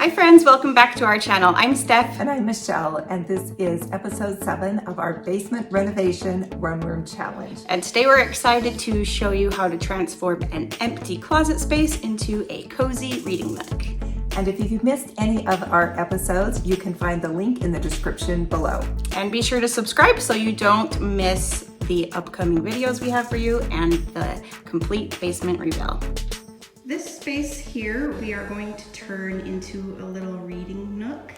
Hi friends, welcome back to our channel. I'm Steph. And I'm Michelle, and this is episode 7 of our basement renovation one room challenge. And today we're excited to show you how to transform an empty closet space into a cozy reading nook. And if you've missed any of our episodes, you can find the link in the description below. And be sure to subscribe so you don't miss the upcoming videos we have for you and the complete basement reveal. This space here we are going to turn into a little reading nook.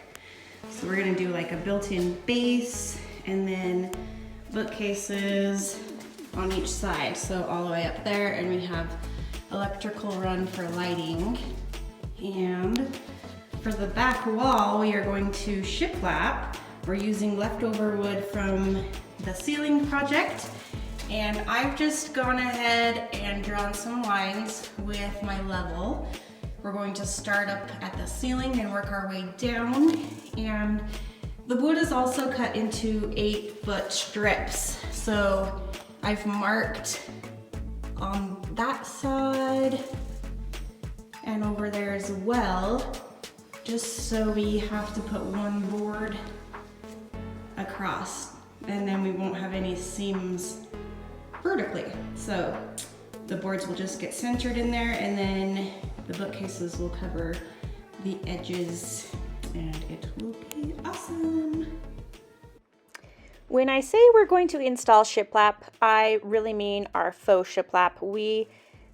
So we're gonna do like a built-in base and then bookcases on each side. So all the way up there, and we have electrical run for lighting. And for the back wall, we are going to shiplap. We're using leftover wood from the ceiling project. And I've just gone ahead and drawn some lines with my level. We're going to start up at the ceiling and work our way down. And the wood is also cut into 8-foot strips. So I've marked on that side and over there as well, just so we have to put one board across, and then we won't have any seams vertically. So the boards will just get centered in there, and then the bookcases will cover the edges, and it will be awesome. When I say we're going to install shiplap, I really mean our faux shiplap. We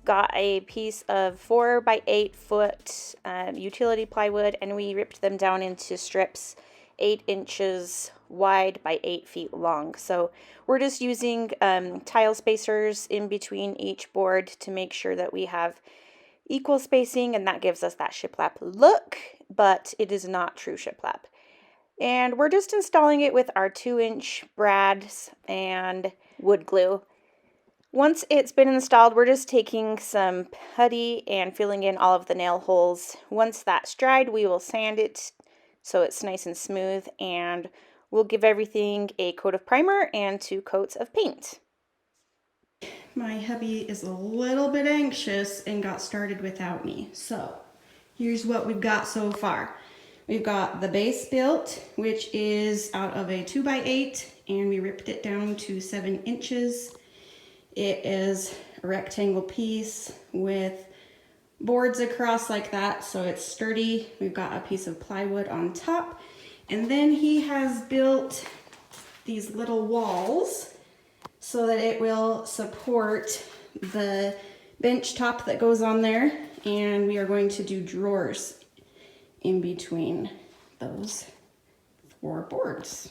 got a piece of 4 by 8 foot utility plywood, and we ripped them down into strips 8 inches wide by 8 feet long. So we're just using tile spacers in between each board to make sure that we have equal spacing, and that gives us that shiplap look, but it is not true shiplap. And we're just installing it with our 2-inch brads and wood glue. Once it's been installed, we're just taking some putty and filling in all of the nail holes. Once that's dried, we will sand it so it's nice and smooth, and we'll give everything a coat of primer and 2 coats of paint. My hubby is a little bit anxious and got started without me. So here's what we've got so far. We've got the base built, which is out of a 2 by 8, and we ripped it down to 7 inches. It is a rectangle piece with boards across like that, so it's sturdy. We've got a piece of plywood on top, and then he has built these little walls so that it will support the bench top that goes on there, and we are going to do drawers in between those 4 boards.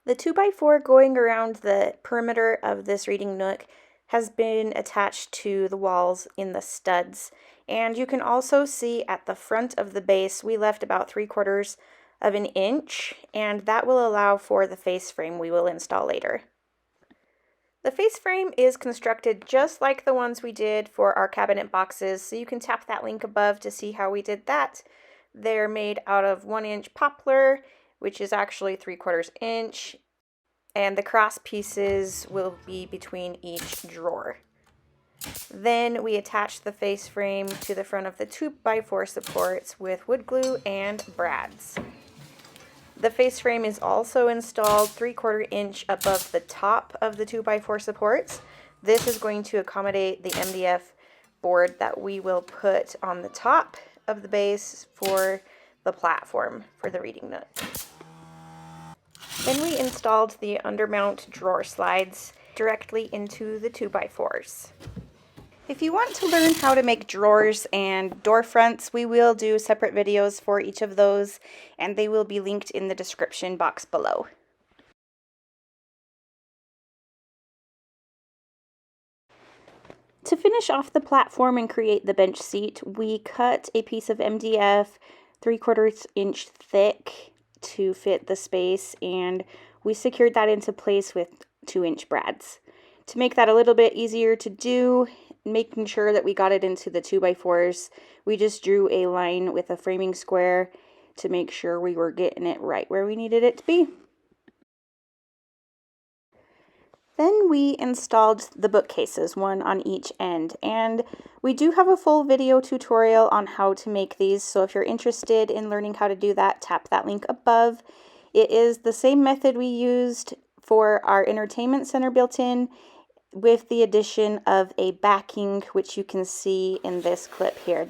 The 2x4 going around the perimeter of this reading nook has been attached to the walls in the studs. And you can also see at the front of the base, we left about 3/4 of an inch, and that will allow for the face frame we will install later. The face frame is constructed just like the ones we did for our cabinet boxes, so you can tap that link above to see how we did that. They're made out of 1-inch poplar, which is actually 3/4 inch, and the cross pieces will be between each drawer. Then we attach the face frame to the front of the 2x4 supports with wood glue and brads. The face frame is also installed 3/4 inch above the top of the 2x4 supports. This is going to accommodate the MDF board that we will put on the top of the base for the platform for the reading nook. Then we installed the undermount drawer slides directly into the 2x4s. If you want to learn how to make drawers and door fronts, we will do separate videos for each of those, and they will be linked in the description box below. To finish off the platform and create the bench seat, we cut a piece of MDF 3/4 inch thick to fit the space, and we secured that into place with 2-inch brads. To make that a little bit easier to do, making sure that we got it into the 2x4s, we just drew a line with a framing square to make sure we were getting it right where we needed it to be. Then we installed the bookcases, one on each end, and we do have a full video tutorial on how to make these, so if you're interested in learning how to do that, tap that link above. It is the same method we used for our entertainment center built-in, with the addition of a backing, which you can see in this clip here.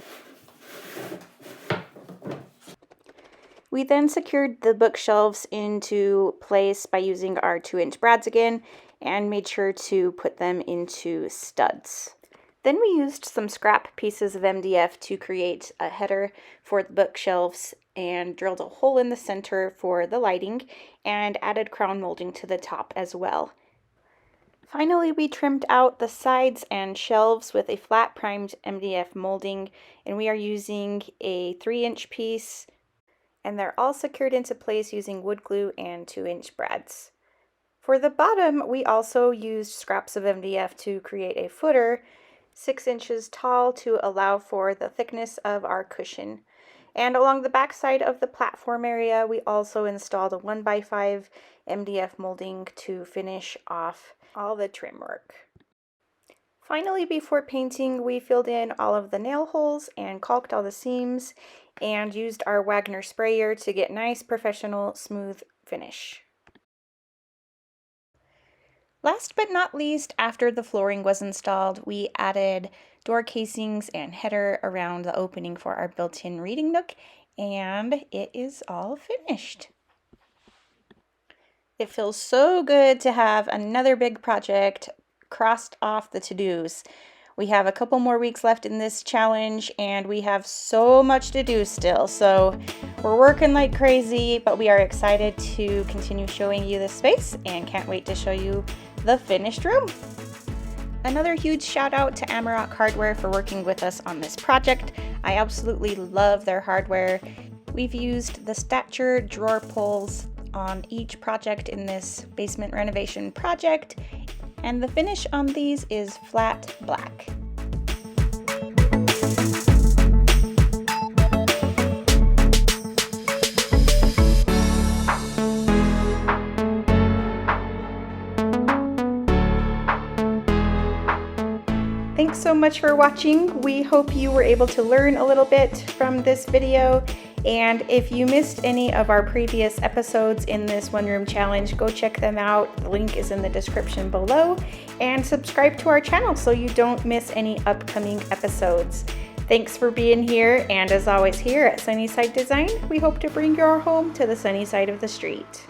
We then secured the bookshelves into place by using our 2-inch brads again, and made sure to put them into studs. Then we used some scrap pieces of MDF to create a header for the bookshelves and drilled a hole in the center for the lighting and added crown molding to the top as well. Finally, we trimmed out the sides and shelves with a flat primed MDF molding, and we are using a 3-inch piece, and they're all secured into place using wood glue and 2-inch brads. For the bottom, we also used scraps of MDF to create a footer 6 inches tall to allow for the thickness of our cushion. And along the back side of the platform area, we also installed a 1x5 MDF molding to finish off all the trim work. Finally, before painting, we filled in all of the nail holes and caulked all the seams and used our Wagner sprayer to get nice, professional, smooth finish. Last but not least, after the flooring was installed, we added door casings and header around the opening for our built-in reading nook, and it is all finished. It feels so good to have another big project crossed off the to-dos. We have a couple more weeks left in this challenge, and we have so much to do still, so we're working like crazy, but we are excited to continue showing you this space and can't wait to show you the finished room. Another huge shout out to Amarok Hardware for working with us on this project. I absolutely love their hardware. We've used the stature drawer pulls on each project in this basement renovation project, and the finish on these is flat black. Thanks so much for watching. We hope you were able to learn a little bit from this video. And if you missed any of our previous episodes in this one room challenge, go check them out. The link is in the description below. And subscribe to our channel so you don't miss any upcoming episodes. Thanks for being here. And as always, here at Sunnyside Design, we hope to bring your home to the sunny side of the street.